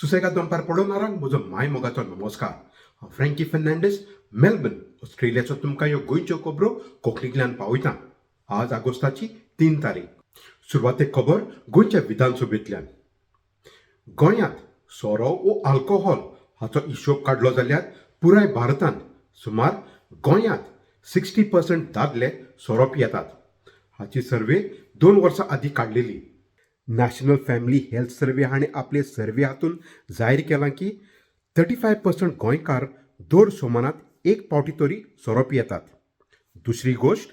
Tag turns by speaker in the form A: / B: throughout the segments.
A: सुसेगाद दनपार पळोवणाऱ्यांक म्हजो माय मोगाचो नमस्कार. हांव फ्रँकी फर्नांडीस, मेलबर्न, ऑस्ट्रेलियाचो तुमकां ह्यो गोंयच्यो खबरो कोंकणींतल्यान पावयता. आज ऑगस्टाची 3 तारीख. सुरवातेक खबर गोंयच्या विधानसभेंतल्यान. गोंयांत सोरो वो आल्कोहॉल हाचो हिशोब काडलो जाल्यार पुराय भारतांत सुमार गोंयांत 60% दादले सोरो पियेतात. हाची सर्वे 2 वर्सां आदीं काडलेली. नॅशनल फॅमिली हेल्थ सर्वे हाणें आपले सर्वे हातून जाहीर केलां की 35% गोंयकार दर सोमानात एक पावटी तरी सोरो पियेतात. दुसरी गोश्ट,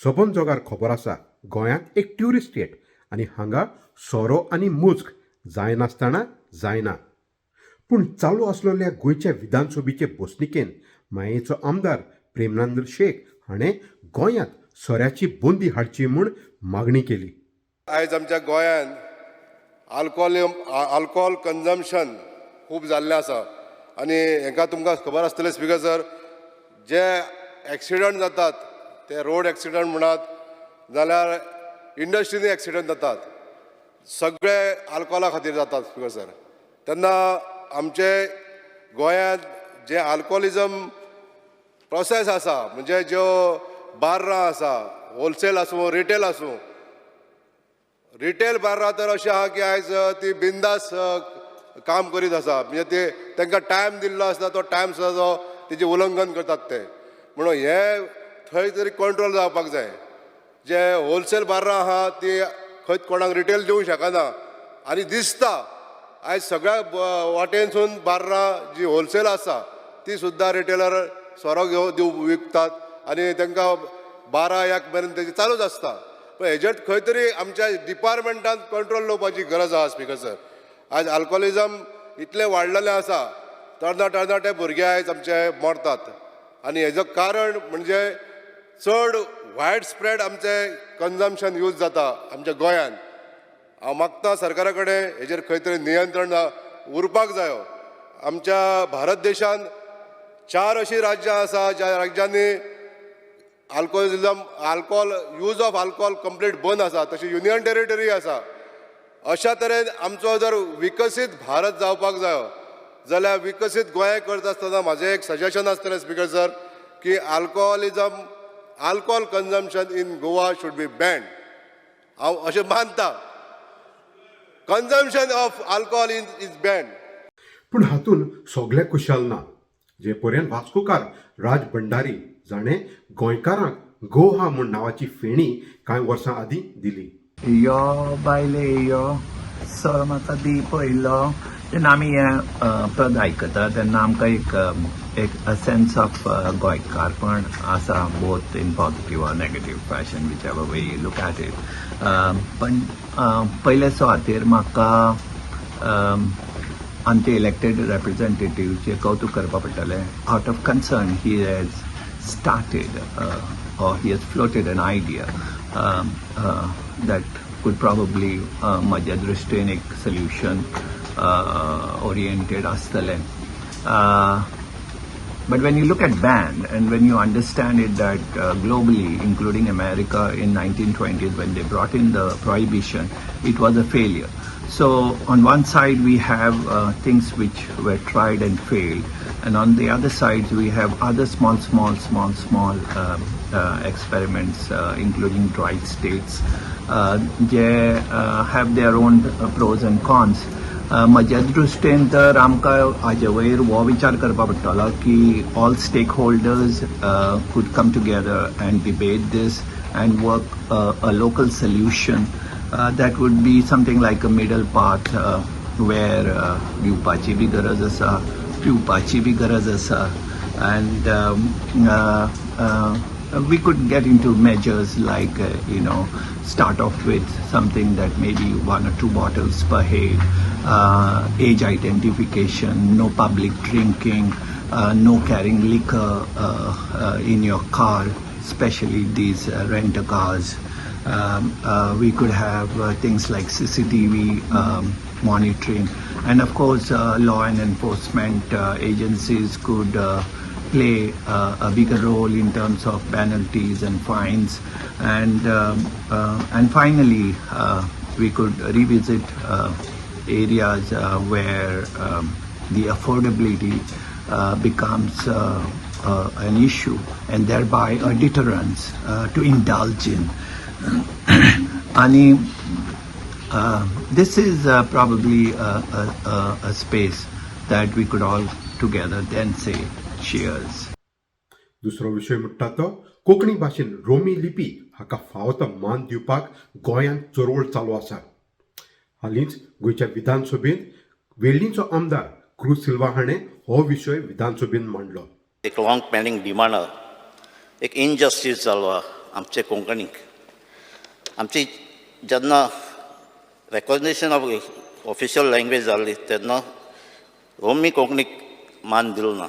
A: सबंद जगार खबर आसा गोंयांत एक ट्युरिस्ट स्टेट आनी हांगा सोरो आनी मुस्क जायनासतना जायना. पूण चालू आसलेल्या गोंयच्या विधानसभेचे बसणिकेन मायेचो आमदार प्रेमनंद शेख हाणें गोंयांत सोऱ्याची बंदी हाडची म्हूण मागणी केली.
B: आयज आमच्या गोंयांत आल्कोहॉल कन्जम्पशन खूब जाल्लें आसा आनी हाका तुमकां खबर आसतलें स्पिकर सर, जे एक्सिडंट जातात ते रोड एक्सिडंट म्हणात जाल्यार इंडस्ट्रीनी एक्सिडंट जातात, सगळे आल्कोहॉला खातीर जातात स्पिकर सर. तेन्ना आमचे गोंयांत जे आल्कोहोलिजम प्रोसेस आसा, म्हणजे ज्यो बार्रां आसा, होलसेल आसूं रिटेल आसूं, रिटेल बार्रां तर अशें आहा की आयज ती बिंदास काम करीत आसा, म्हणजे ते तांकां टायम दिल्लो आसता तो टायम सुद्दां जो तेजें उल्लंघन करतात ते. म्हणून हे थंय तरी कंट्रोल जावपाक जाय. जे होलसेल बार्रां आहा ती खंय कोणाक रिटेल दिवंक शकना आनी दिसता आयज सगळ्या वाटेनसून बार्रां जी होलसेल आसा ती सुद्दां रिटेलर सोरो विकतात आनी तांकां 12-1 मेरेन तेजी चालूच आसता. पण हेजेर खंय तरी आमच्या डिपार्टमेंटान कंट्रोल दवरपाची गरज आहा स्पिकर सर. आयज आल्कोहोलिजम इतलें वाडलेलें आसा, तरणाटे भुरगे आयज आमचे मरतात आनी हेजो कारण म्हणजे चड वायड स्प्रेड आमचें कन्जम्पशन यूज जाता आमच्या गोंयांत. हांव मागतां सरकारा कडेन हेजेर खंय तरी नियंत्रण उरपाक जायो. आमच्या भारत देशांत 4 अशीं राज्यां आसा ज्या राज्यांनी alcohol use of alcohol complete बंद आसा, तशी युनियन टेरिटरी आसा. अशा तरेन आमचो जर विकसीत भारत जावपाक जायो जाल्यार विकसीत गोंय करता आसतना म्हाजें एक सजेशन आसतलें स्पिकर सर की alcohol consumption in Goa should be band. हांव अशें मानता, consumption of alcohol is band.
A: पूण हातून सगळे कुशल ना. जे पर्यंत वाचकुकार राज भंडारी जाणें गोंयकारांक गोहा म्हूण नांवाची फेणी कांय वर्सां आदीं दिली.
C: यो बायले यो सोरो म्हाका दी पयलो. जेन्ना आमी हें पद आयकता तेन्ना आमकां एक सेन्स ऑफ गोंयकारपण आसा, both in positive or negative fashion, which ever way you look at it. पण पयले सुवातेर म्हाका आमचे इलेक्टेड रिप्रेझेंटेटिव्हचे कौतुक करपा पडटलें. Out of concern he has started or he has floated an idea that could probably माझ्या दृष्टीन एक solution oriented astale. But when you look at ban and when you understand it that globally, including America in 1920s when they brought in the prohibition, it was a failure. So on one side we have things which were tried and failed, and on the other side we have other small experiments, including dried states. They have their own pros and cons. म्हज्या दृश्टेन तर आमकां हाजे वयर हो विचार करपा पडटलो की all stake holders could come together and debate this and work a local solution that would be something like a middle path where दिवपाची बी गरज आसा, पिवपाची बी गरज आसा, and we could get into measures like start off with something that maybe 1 or 2 bottles per head, age identification, no public drinking, no carrying liquor in your car, especially these renter cars. We could have things like CCTV monitoring, and of course law and enforcement agencies could play a bigger role in terms of penalties and fines, and finally we could revisit areas where the affordability becomes an issue and thereby a deterrence to indulge in. And this is probably a space that we could all together then say cheers.
A: दुसरो विशय म्हणटा तो कोंकणी भाशेन Romney लिपी हाका फावो तो मान दिवपाक गोंयांत चळवळ चालू आसा. हालींच गोंयच्या विधानसभेंत वेल्लींचो आमदार क्रूज सिल्वा हाणें हो विशय विधानसभेंत मांडलो.
D: एक लॉंग पेंडिंग डिमांड आहा, एक इनजस्टीस जालो आहा आमचे कोंकणीक. आमची जेन्ना रेकॉग्नेशन ऑफ ऑफिशियल लँग्वेज जाल्ली तेन्ना रोमी कोंकणीक मान दिलो ना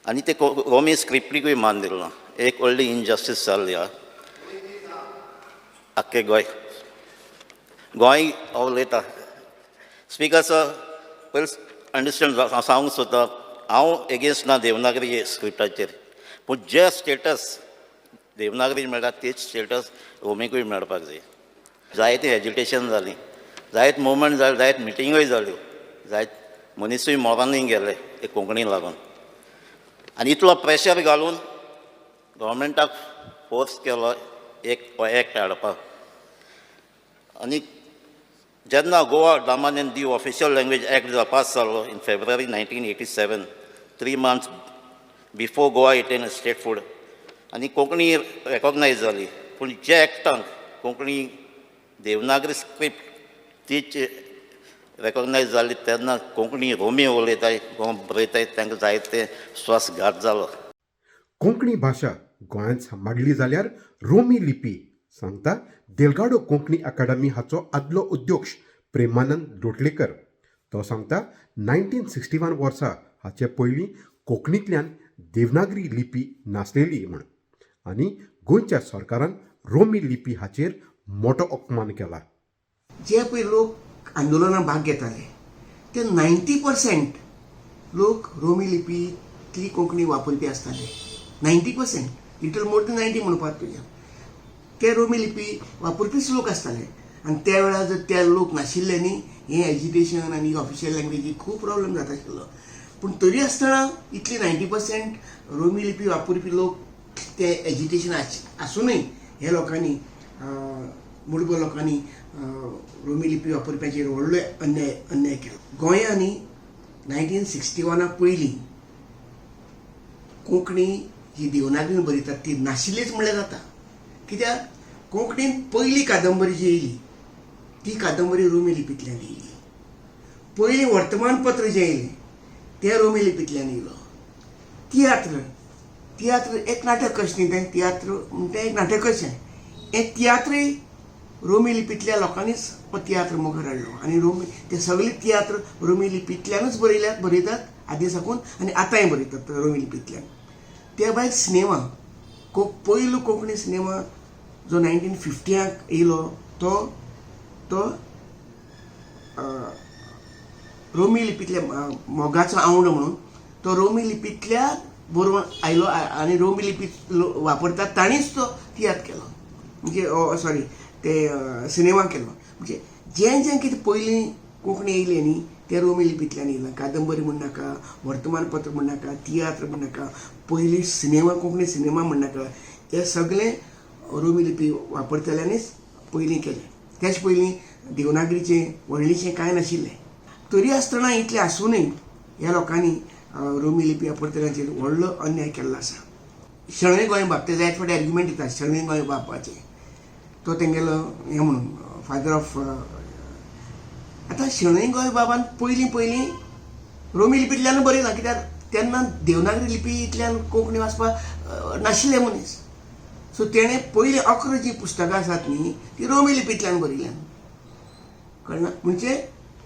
D: आनी ते रोमी स्क्रिप्टीकूय मान दिलो ना. एक व्हडली इनजस्टीस जाल्ली आहा आख्खे गोंय उलयता. स्पीकर सर पयलीं अंडरस्टँड सांगूंक सोदता, हांव एगेन्स्ट ना देवनागरी स्क्रिप्टाचेर, पूण जे स्टेटस देवनागरी मेळटा तेच स्टेटस रोमीकूय मेळपाक जाय. जायती एज्युटेशन जालीं, जायत मुवमेंट जाले, जायत मिटिंगूय जाल्यो, जायत मनीसूय मोरानूय गेले एक कोंकणी लागून. आनी इतलो प्रेशर घालून गव्हर्मेंटाक फोर्स केलो एक एक्ट हाडपाक. आनी जेन्ना Goa Daman and the official language act pass जालो in February 1987, 3 months before Goa attained statehood, आनी कोंकणी रेकॉग्नायज जाली. पूण जे एक्टान कोंकणी देवनागरी स्क्रिप्ट तीच रेकॉग्नायज जाली तेन्ना कोंकणी रोमी उलयताय, बरयताय, तांकां जायते स्वासघात जालो.
A: कोंकणी भाशा गोंयांत सांबाळली जाल्यार रोमी लिपी सांगता देलगाडो कोंकणी अकादमी हाचो आदलो अध्यक्ष प्रेमानंद लोटलेकर. तो सांगता 1961 वर्सा हाचे पयलीं कोंकणींतल्यान देवनागरी लिपी नासलेली म्हण, आनी गोंयच्या सरकारान रोमी लिपी हाचेर मोठो अपमान केला.
E: जे पळय लोक आंदोलनात भाग घेताले ते 90% लोक रोमी लिपीतली कोंकणी वापरपी आसताले. 90%, लिटल मोर दॅन 90 म्हणपाक तुज्या, ते रोमी लिपी वापरपीच लोक आसताले. आनी त्या वेळार जर ते लोक नाशिल्ले न्ही, हें एज्युटेशन आनी ऑफिशियल लँग्वेजीक खूब प्रॉब्लेम जाता आशिल्लो. पूण तरी आसतना इतली 90% रोमी लिपी वापरपी लोक ते एज्युटेशन आसूनय हे लोकांनी मुळबो लोकांनी रोमी लिपी वापरप्याचेर व्हडलो अन्याय केलो. गोंयांनी 1961 पयलीं कोंकणी जी देवनागरीन बरयतात ती नाशिल्लीच म्हणल्यार जाता. कित्याक कोंकणीन पयली कादंबरी जी येयली ती कादंबरी रोमी लिपींतल्यान येयली. पयलीं वर्तमानपत्र जें येयलें तें रोमी लिपींतल्यान येयलो. तियात्र एक नाटक कशें न्ही तें, तियात्र म्हणटा एक नाटकच हें. हें तियात्रय रोमी लिपींतल्या लोकांनीच हो तियात्र मुखार हाडलो आनी ते सगळे तियात्र रोमी लिपींतल्यानूच बरयतात आदी साकून आनी आतांय बरयतात रोमी लिपींतल्यान. त्या भायर सिनेमा, पयलो कोंकणी सिनेमा जो 1950 येयलो तो रोमी लिपींतल्या मोगाचो आवंड म्हणून तो रोमी लिपींतल्या बरोवन आयलो आनी रोमी लिपी वापरतात तांणीच तो तियात्र केलो, म्हणजे ते सिनेमा केलो. म्हणजे जें कितें पयलीं कोंकणी येयली न्ही तें रोमी लिपींतल्यान येयलां. कादंबरी म्हण नाका, वर्तमानपत्र म्हण नाका, तियात्र म्हण नाका, पयलीं कोंकणी सिनेमा म्हण नाका, हें सगळें रोमी लिपी वापरतल्यांनीच पयलीं केलें. तेच पयलीं देवनागरीचें व्हडलीशें कांय नाशिल्लें. तरी आसतना इतलें आसूनय ह्या लोकांनी रोमी लिपी वापरतल्यांचेर व्हडलो अन्याय केल्लो आसा. शणै गोंयबाब ते जायते फावटी आर्ग्युमेंट दितात शणै गोंयबाबाचें, तो तेंगेलो हें म्हणून फादर ऑफ. आतां शणै गोंयबाबान पयलीं रोमी लिपींतल्यान बरयलां, कित्याक तेन्ना देवनागरी लिपींतल्यान कोंकणी वाचपाक नाशिल्ले मनीस. सो तेणें पयलीं 11 जीं पुस्तकां आसात न्ही ती रोमी लिपींतल्यान बरयल्यान. कळना म्हणजे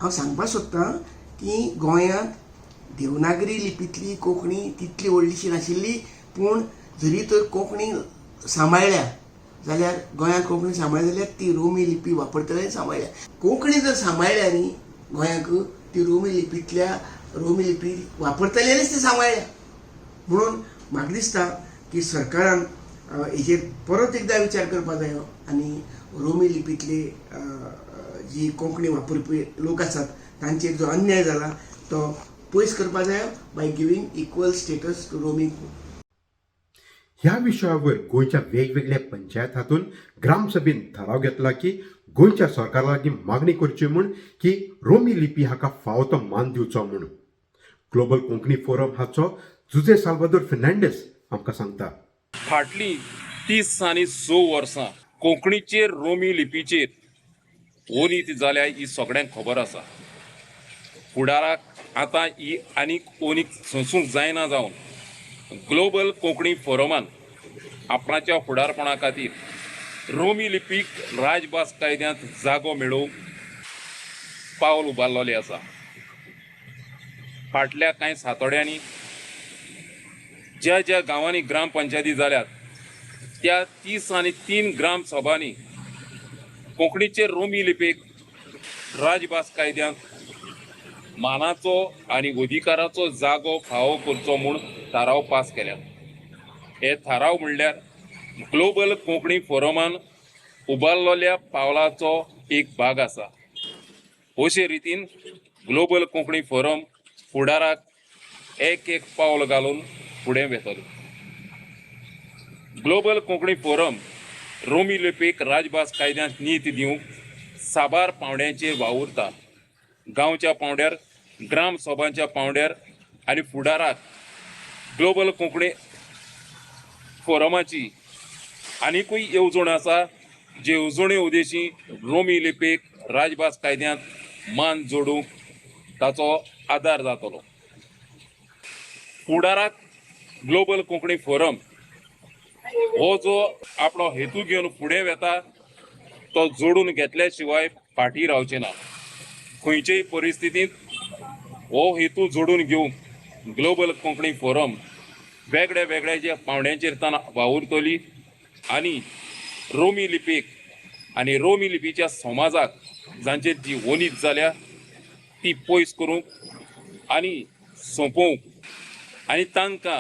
E: हांव सांगपाक सोदतां की गोंयांत देवनागरी लिपींतली कोंकणी तितली व्हडलीशी नाशिल्ली, पूण जरी तर कोंकणी सांबाळ्ळ्या जाल्यार गोंयांत कोंकणी सांबाळ्ळ्या जाल्यार ती रोमी लिपी वापरतले सांबाळ्ळ्या. कोंकणी जर सांबाळ्ळ्या न्ही गोंयांक ती रोमी लिपी वापरतल्यांनीच ती सांबाळ्ळ्या. म्हणून म्हाका दिसता की सरकारान हेचेर परत एकदा विचार करपाक जायो आनी रोमी लिपींतले जी कोंकणी वापरपी लोक आसात तांचेर जो अन्याय जाला तो पयस करपा जाय by giving equal status to Romi.
A: ह्या विशयावर गोंयच्या वेगवेगळ्या पंचायत हातून ग्रामसभेन ठराव घेतला की गोंयच्या सरकारा लागीं मागणी करची म्हूण की रोमी लिपी हाका फावो तो मान दिवचो म्हूण. ग्लोबल कोंकणी फोरम हाचो जुजे साल्वादोर फेर्नांडीस आमकां सांगता.
F: फाटलीं 30 आनी 6 वर्सां कोंकणीचेर रोमी लिपीचेर ओनीत जाल्या ही सगळ्यांक खबर आसा. फुडाराक आतां ही आनीक ओनीक सोंसूंक जायना जावन ग्लोबल कोंकणी फोरमान आपणाच्या फुडारपणा खातीर रोमी लिपीक राजभास कायद्यांत जागो मेळोवंक पावल उबारलेलें आसा. फाटल्या कांय सातोड्यांनी ज्या ज्या गांवांनी ग्रामपंचायती जाल्यात त्या 30 आनी 3 ग्राम सभांनी कोंकणीचेर रोमी लिपीक राजभास कायद्यांत मानाचो आनी अधिकाराचो जागो फावो करचो म्हूण थाराव पास केल्यात. हे थाराव म्हणल्यार ग्लोबल कोंकणी फोरमान उबारलेल्या पावलाचो एक भाग आसा. अशे रितीन ग्लोबल कोंकणी फोरम फुडाराक एक एक पावल घालून फुडें वेतलो. ग्लोबल कोंकणी फोरम रोमी लिपीक राजभास कायद्यांत नीत दिवंक साबार पावंड्यांचेर वावुरता. गांवच्या पावंड्यार, ग्राम सभांच्या पावंड्यार आनी फुडाराक ग्लोबल कोंकणी फोरमाची आनीकूय येवजण आसा जे येवजणे उद्देशी रोमी लिपीक राजभास कायद्यांत मान जोडूंक ताचो आदार जातलो. फुडाराक ग्लोबल कोंकणी फोरम हो जो आपलो हेतू घेवन फुडें वेता तो जोडून घेतल्या शिवाय फाटीं रावचे ना. खंयचेय परिस्थितींत हो हेतू जोडून घेवंक ग्लोबल कोंकणी फोरम वेगळ्या वेगळ्या पावंड्यांचेर वावुरतली आनी रोमी लिपीक आनी रोमी लिपीच्या समाजाक जांचेर जी वनीत जाल्या ती पयस करूंक आनी सोंपोवंक आनी तांकां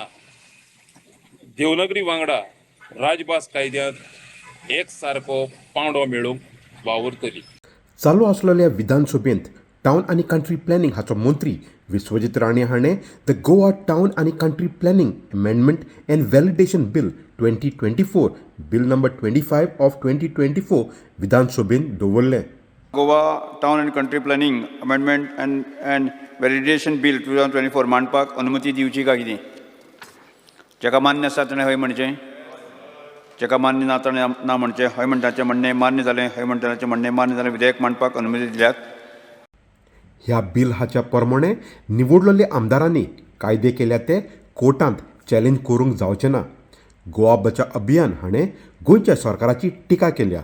F: देवनागरी वांगडा राजभास कायद्यांत एक सारको पावंडो मेळोवंक वावुरतली.
A: चालू आसलेल्या विधानसभेंत टावन आनी कंट्री प्लॅनिंग हाचो मंत्री विश्वजीत राणे हाणें द गोवा टावन आनी country planning amendment end validation bill 2024 bill number 25 of 2024 विधानसभेन दवरलें.
G: Goa town end country planning amendment end validation bill 2024 मांडपाक अनुमती दिवची काय कितें? जेका मान्य आसा ताणें हय म्हणचें, जेका मान्य ना ताणें ना म्हणचें. हय म्हणटाचें म्हणणें मान्य जालें, हय म्हणटाचें म्हणणें मान्य जालें. विधेयक मांडपाक अनुमती दिल्यात.
A: ह्या बिल हाच्या प्रमाणे निवडलेल्या आमदारांनी कायदे केल्या ते कोर्टांत चॅलेंज करूंक जावचें ना. गोवा बचाव अभियान हाणें गोंयच्या सरकाराची टिका केल्या.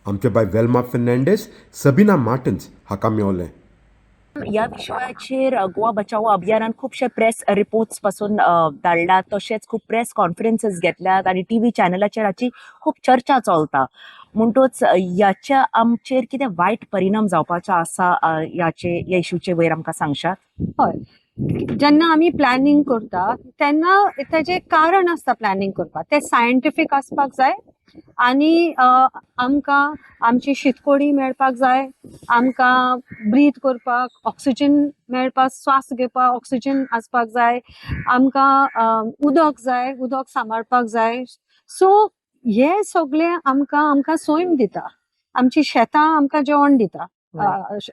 A: आमचे बाय वेल्मा फेर्नांडीस, सबिना मार्टिन्स हाका मेळ्ळें.
H: ह्या विशयाचेर गोवा बचाव अभियानान खुबशे प्रेस रिपोर्ट्स पासून धाडल्यात, तशेंच खूब प्रेस कॉन्फरन्सीस घेतल्यात आनी टीव्ही चॅनलाचेर हाची खूब चर्चा चलता. म्हणटूच ह्याच्या आमचेर कितें वायट परिणाम जावपाचो आसा ह्या इशूचे वयर आमकां सांगशात?
I: हय, जेन्ना आमी प्लॅनिंग करता तेन्ना तेजें कारण आसता प्लॅनिंग करपाक. तें सायंटिफीक आसपाक जाय आनी आमकां आमची शीतकोडी मेळपाक जाय, आमकां ब्रीथ करपाक ऑक्सिजन मेळपाक, स्वास घेवपाक ऑक्सिजन आसपाक जाय, आमकां उदक जाय, उदक सांबाळपाक जाय. सो हे सगळें आमकां सोयम दिता. आमची शेतां आमकां जेवण दिता.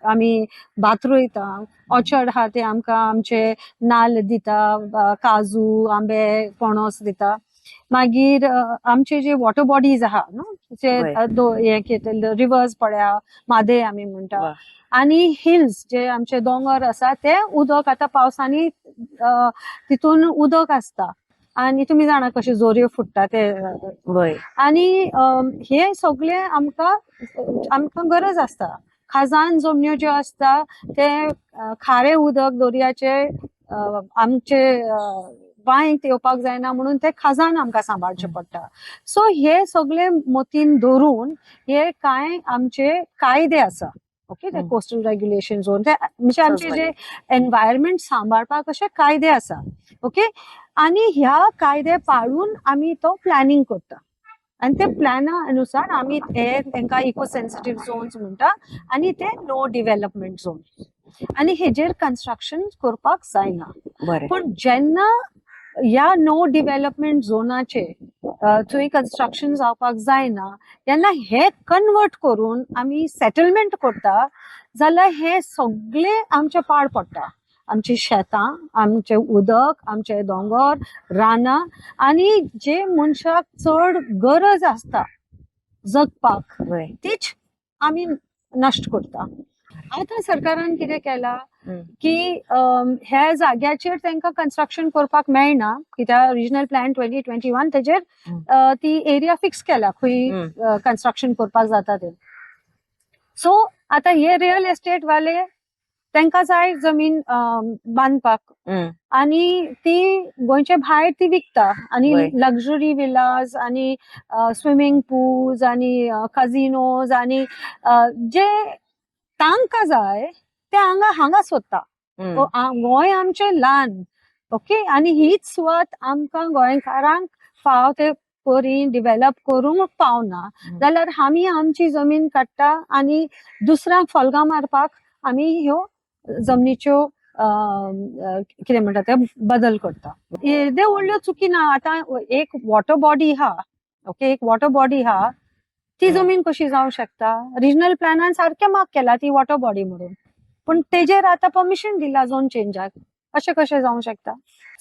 I: आमी भात रोयता, ऑर्चर्ड आहा ते आमकां आमचे नाल्ल दिता, काजू, आंबे, पणस दिता. मागीर आमचे जे वॉटर बॉडीज आहा जे रिवर्स पळया, म्हादय आमी म्हणटा, आनी हिल्स जे आमचे दोंगर आसा ते उदक आतां पावसांनी तितून उदक आसता आनी तुमी जाणा कशे जोरयो फुट्टा ते. आनी हे सगळे आमकां गरज आसता. खजान जमन्यो ज्यो आसता ते खारें उदक दर्याचे आमचे बांयत येवपाक जायना म्हणून ते खजान आमकां सांबाळचे पडटा. सो हे सगळे मतीन धरून हे कांय आमचे कायदे आसा. ओके, ते कोस्टल रेग्युलेशन झोन ते म्हणजे आमचे जे एनवायरमेंट सांबाळपाक अशे कायदे आसा. ओके, आनी ह्या कायदे पाळून आमी तो प्लॅनिंग करता. आणि ते प्लॅना अनुसार आम्ही तांकां इको सेन्सिटीव झोन्स म्हणटा आणि ते नो डेव्हलपमेंट झोन आणि हेजेर कन्स्ट्रक्शन करपाक जायना.
H: बरें.
I: पण जेन्ना ह्या नो डेव्हलपमेंट झोनाचे थंय कन्स्ट्रक्शन जावपाक जायना तेन्ना हे कन्वर्ट करून आमी सेटलमेंट करता जाल्यार हे सगळे आमचे पाड पडटा. आमची शेतां, आमचे उदक, आमचे दोंगर, रानां आणि जे मनशाक चड गरज आसता जगपाक
H: बरें.
I: तीच आमी नश्ट करता. आतां सरकारान कितें केला की ह्या जाग्याचेर तांकां कन्स्ट्रक्शन करपाक मेळना कित्याक रिजनल प्लॅन 2021 तेजेर ती एरिया फिक्स केला खंय कन्स्ट्रक्शन करपाक जाता ते. सो आतां हे रियल एस्टेट वाले तांकां जाय जमीन बांदपाक आणि ती गोंयचे भायर ती विकता आणि
H: वय.
I: लक्झरी विलाज आणि स्विमींग पूल्स आणि कझिनोज आणि जे तांकां जाय ते हांगा सोदता. गोंय आमचे ल्हान ओके आणि हीच सुवात आमकां गोंयकारांक फाव ते परीन डेव्हलप करूंक पावना जाल्यार आमी आमची जमीन काडटा आणि दुसऱ्यांक फॉल्गां मारपाक आमी ह्यो जमनीच्यो कितें म्हणटा ते बदल करता. येदे व्हडल्यो चुकी ना. आतां एक वॉटर बॉडी हा ओके एक वॉटर बॉडी हा ती जमीन कशी जावं शकता. रिजनल प्लॅनान सारकें मार्क केला ती वॉटर बॉडी म्हणून पण तेजेर आतां परमिशन दिला झोन चेंजाक. अशें कशें जावं शकता.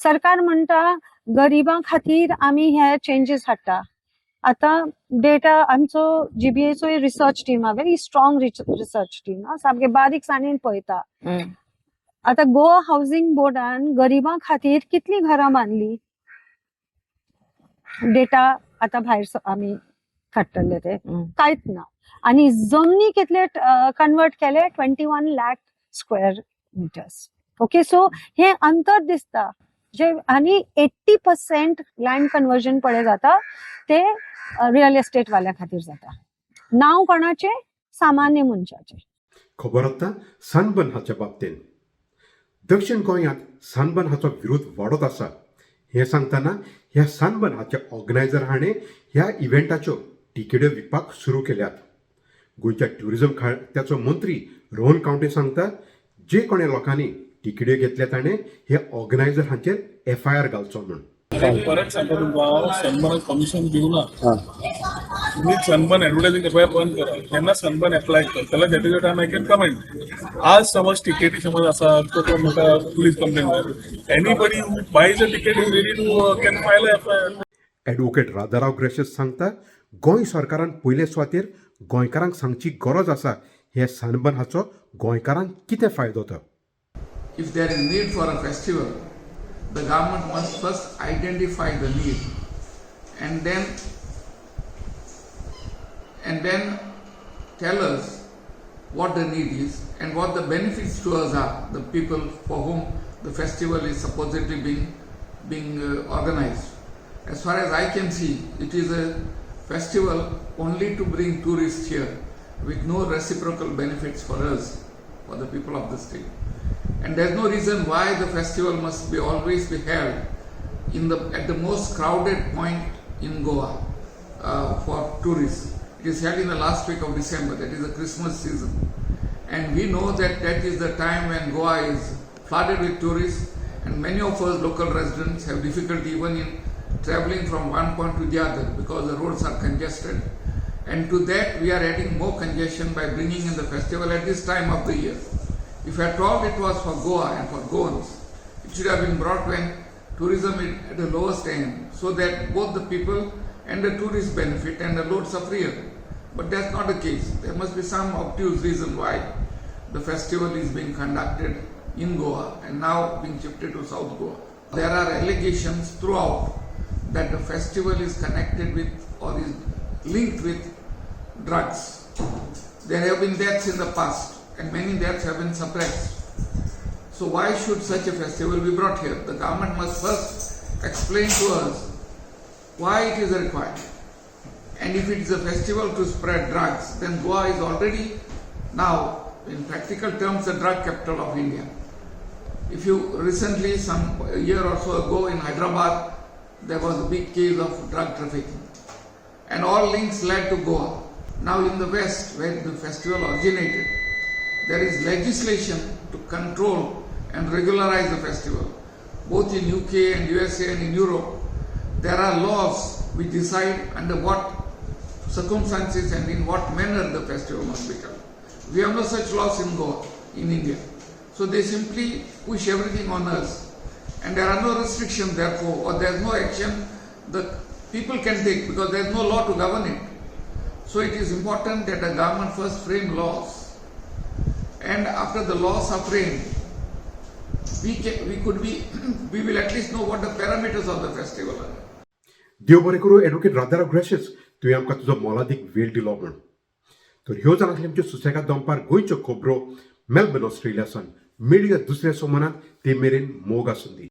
I: सरकार म्हणटा गरिबां खातीर आमी हे चेंजीस हाडटा. आतां डेटा आमचो GBAचो रिसर्च टीम हा व्हेरी स्ट्रॉंग रिसर्च टीम सामके बारीकसाणेन पळयता. आतां गोवा हाऊसिंग बोर्डान गरिबां खातीर कितली घरां बांदली डेटा आतां भायर आमी काडटले ते कांयच ना. आणि जमनी कितले कन्वर्ट केले 21 lakh square metres okay. So हे अंतर दिसता जे आणि 80% लँड कन्वर्जन पळय जाता ते रियल एस्टेट वाल्या खातीर जाता. नाव कोणाचे सामान्य मनशाचे.
A: खबर आतां सनबर्न हाच्या बाबतींत. दक्षिण गोंयांत सनबर्न हाचो विरोध वाडत आसा. हें सांगतना ह्या सनबर्न हाचे ऑर्गनायझर हाणें ह्या इव्हेंटाच्यो तिकेट्यो विकपाक सुरू केल्यात. गोंयच्या ट्युरिझम खात्याचो मंत्री रोहन कावटे सांगता जे कोणे लोकांनी तिकेट्यो घेतल्या ताणें हे ऑर्गनायझर हांचेर FIR घालचो म्हूण.
J: परत सांगतो तुमकां हांव सनबर्न कमिशन दिवना. तुम्ही सनबर्न एडवर्टायझिंग करपाक बंद करा. जेन्ना सनबर्न एप्लाय करतले that is the time I can comment. आज समज टिकेटी समज आसा तो म्हाका पुलीस कंप्लेन जाय. Anybody who buys a ticket is ready to can file a FIR.
A: Advocate Rajarao Gracias सांगता गोंय सरकारान पयले सुवातेर गोंयकारांक सांगची गरज आसा हे सनबर्न हाचो गोंयकारांक कितें फायदो तो.
K: If there is need for a festival, the government must first identify the need and then tell us what the need is and what the benefits to us are, the people for whom the festival is supposedly being organized. As far as I can see, it is a festival only to bring tourists here with no reciprocal benefits for us, for the people of the state. And there's no reason why the festival must be always be held at the most crowded point in Goa for tourists. It is held in the last week of December, that is the Christmas season. And we know that that is the time when Goa is flooded with tourists and many of us local residents have difficulty even in traveling from one point to the other because the roads are congested. And to that we are adding more congestion by bringing in the festival at this time of the year. If at all it was for Goa and for Goans, it should have been brought when tourism is at the lowest end, so that both the people and the tourists benefit and the loads are freer. But that's not the case. There must be some obtuse reason why the festival is being conducted in Goa and now being shifted to South Goa. There are allegations throughout that the festival is connected with or is linked with drugs. There have been deaths in the past and many deaths have been suppressed. So why should such a festival be brought here? The government must first explain to us why it is required. And if it is a festival to spread drugs, then Goa is already now, in practical terms, the drug capital of India. If you recently, a year or so ago in Hyderabad, there was a big case of drug trafficking. and all links led to Goa. Now in the West, where the festival originated, there is legislation to control and regularize the festival. Both in UK and USA and in Europe, there are laws which decide under what circumstances and in what manner the festival must be held. We have no such laws in Goa, in India. So they simply push everything on us. And there are no restrictions therefore, or there is no action that people can take because there is no law to govern it. So it is important that the government first frame laws. And after the laws are framed, we will at least know what the parameters of the festival are.
A: देव बरें करूं advocate Radharao gracious तुवें आमकां तुजो मोलादीक वेळ दिलो म्हण. तर ह्यो जावन आसल्यो आमच्यो सुसेगाद दनपार गोंयच्यो खबरो मेलबर्न ऑस्ट्रेलियासान मिडिया दुसऱ्या सोमानात ते मेरेन मोग आसूं दी.